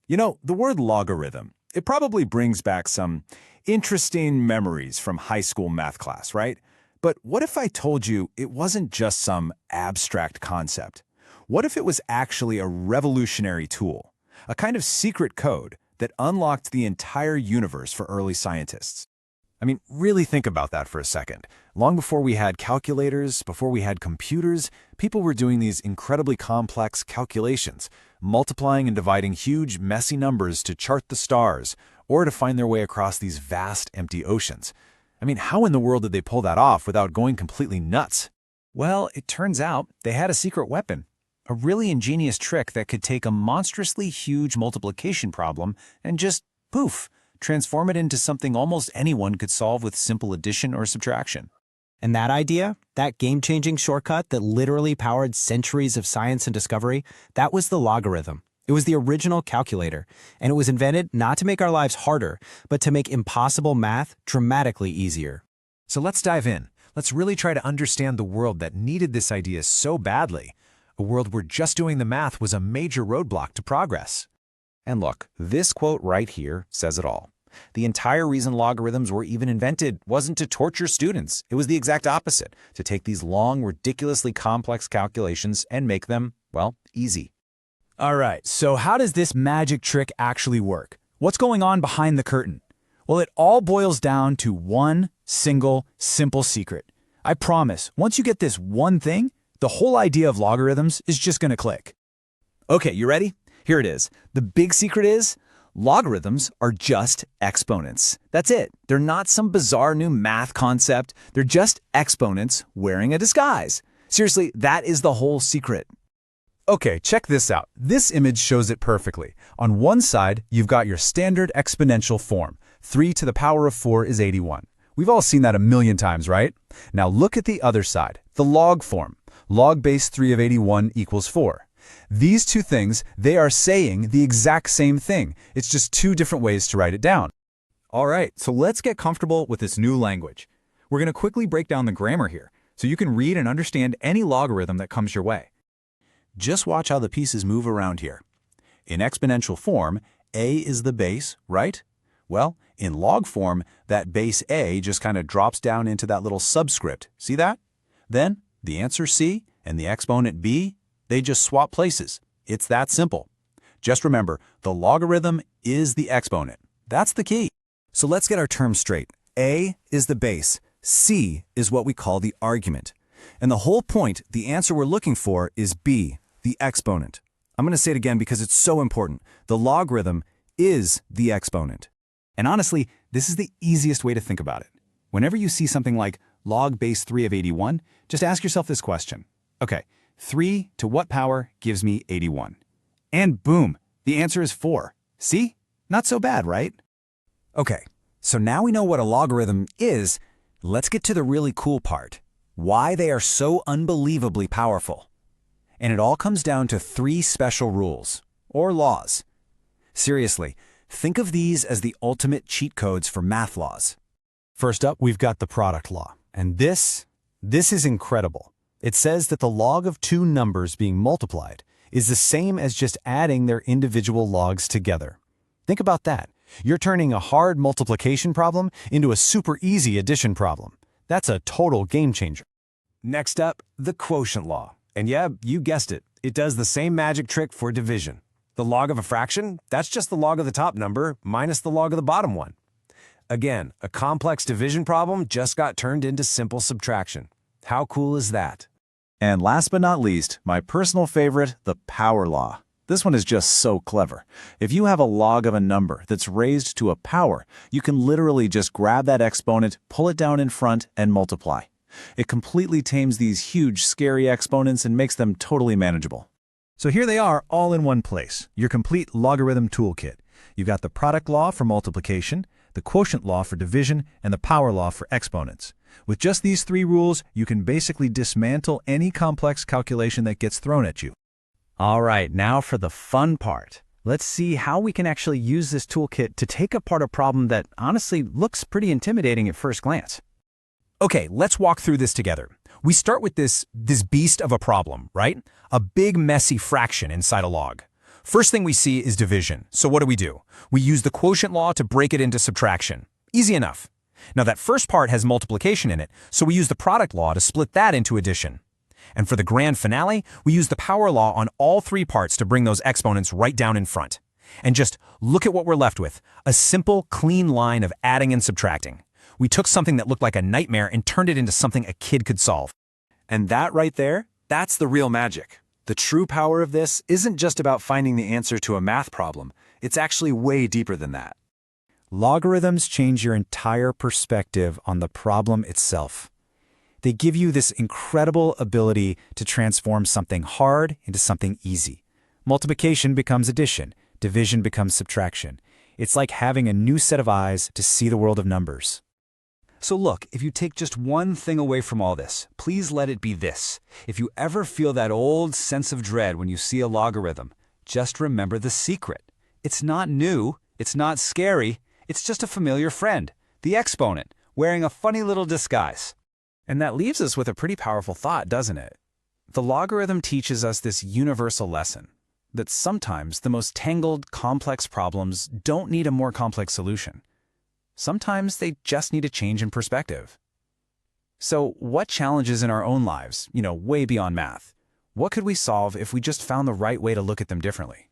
You know, the word logarithm, it probably brings back some interesting memories from high school math class, right? But what if I told you it wasn't just some abstract concept? What if it was actually a revolutionary tool, a kind of secret code that unlocked the entire universe for early scientists? I mean, really think about that for a second. Long before we had calculators, before we had computers, people were doing these incredibly complex calculations, multiplying and dividing huge, messy numbers to chart the stars, or to find their way across these vast, empty oceans. I mean, how in the world did they pull that off without going completely nuts? Well, it turns out they had a secret weapon, a really ingenious trick that could take a monstrously huge multiplication problem and just, poof, transform it into something almost anyone could solve with simple addition or subtraction. And that idea, that game-changing shortcut that literally powered centuries of science and discovery, that was the logarithm. It was the original calculator, and it was invented not to make our lives harder, but to make impossible math dramatically easier. So let's dive in. Let's really try to understand the world that needed this idea so badly. A world where just doing the math was a major roadblock to progress. And look, this quote right here says it all. The entire reason logarithms were even invented wasn't to torture students. It was the exact opposite, to take these long, ridiculously complex calculations and make them, well, easy. All right, so how does this magic trick actually work? What's going on behind the curtain? Well, it all boils down to one single, simple secret. I promise, once you get this one thing, the whole idea of logarithms is just going to click. Okay, you ready? Here it is. The big secret is logarithms are just exponents. That's it. They're not some bizarre new math concept. They're just exponents wearing a disguise. Seriously, that is the whole secret. Okay, check this out. This image shows it perfectly. On one side, you've got your standard exponential form. 3 to the power of 4 is 81. We've all seen that a million times, right? Now look at the other side, the log form. Log base 3 of 81 equals 4. These two things, they are saying the exact same thing. It's just two different ways to write it down. All right, so let's get comfortable with this new language. We're going to quickly break down the grammar here, so you can read and understand any logarithm that comes your way. Just watch how the pieces move around here. In exponential form, a is the base, right? Well, in log form, that base a just kind of drops down into that little subscript. See that? Then, the answer c and the exponent b, they just swap places. It's that simple. Just remember, the logarithm is the exponent. That's the key. So let's get our terms straight. A is the base. C is what we call the argument. And the whole point, the answer we're looking for, is b, the exponent. I'm going to say it again because it's so important. The logarithm is the exponent. And honestly, this is the easiest way to think about it. Whenever you see something like log base 3 of 81, just ask yourself this question. Okay, 3 to what power gives me 81? And boom, the answer is 4. See? Not so bad, right? Okay, so now we know what a logarithm is. Let's get to the really cool part. Why they are so unbelievably powerful. And it all comes down to 3 special rules, or laws. Seriously, think of these as the ultimate cheat codes for math laws. First up, we've got the product law. And this is incredible. It says that the log of two numbers being multiplied is the same as just adding their individual logs together. Think about that. You're turning a hard multiplication problem into a super easy addition problem. That's a total game changer. Next up, the quotient law. And yeah, you guessed it. It does the same magic trick for division. The log of a fraction, that's just the log of the top number minus the log of the bottom one. Again, a complex division problem just got turned into simple subtraction. How cool is that? And last but not least, my personal favorite, the power law. This one is just so clever. If you have a log of a number that's raised to a power, you can literally just grab that exponent, pull it down in front, and multiply. It completely tames these huge, scary exponents and makes them totally manageable. So here they are, all in one place, your complete logarithm toolkit. You've got the product law for multiplication, the quotient law for division, and the power law for exponents. With just these 3 rules, you can basically dismantle any complex calculation that gets thrown at you. All right, now for the fun part. Let's see how we can actually use this toolkit to take apart a problem that honestly looks pretty intimidating at first glance. Okay, let's walk through this together. We start with this beast of a problem, right? A big messy fraction inside a log. First thing we see is division. So what do? We use the quotient law to break it into subtraction. Easy enough. Now that first part has multiplication in it, so we use the product law to split that into addition. And for the grand finale, we use the power law on all three parts to bring those exponents right down in front. And just look at what we're left with, a simple, clean line of adding and subtracting. We took something that looked like a nightmare and turned it into something a kid could solve. And that right there, that's the real magic. The true power of this isn't just about finding the answer to a math problem. It's actually way deeper than that. Logarithms change your entire perspective on the problem itself. They give you this incredible ability to transform something hard into something easy. Multiplication becomes addition. Division becomes subtraction. It's like having a new set of eyes to see the world of numbers. So look, if you take just one thing away from all this, please let it be this. If you ever feel that old sense of dread when you see a logarithm, just remember the secret. It's not new, it's not scary, it's just a familiar friend, the exponent, wearing a funny little disguise. And that leaves us with a pretty powerful thought, doesn't it? The logarithm teaches us this universal lesson, that sometimes the most tangled, complex problems don't need a more complex solution. Sometimes they just need a change in perspective. So what challenges in our own lives, way beyond math, what could we solve if we just found the right way to look at them differently?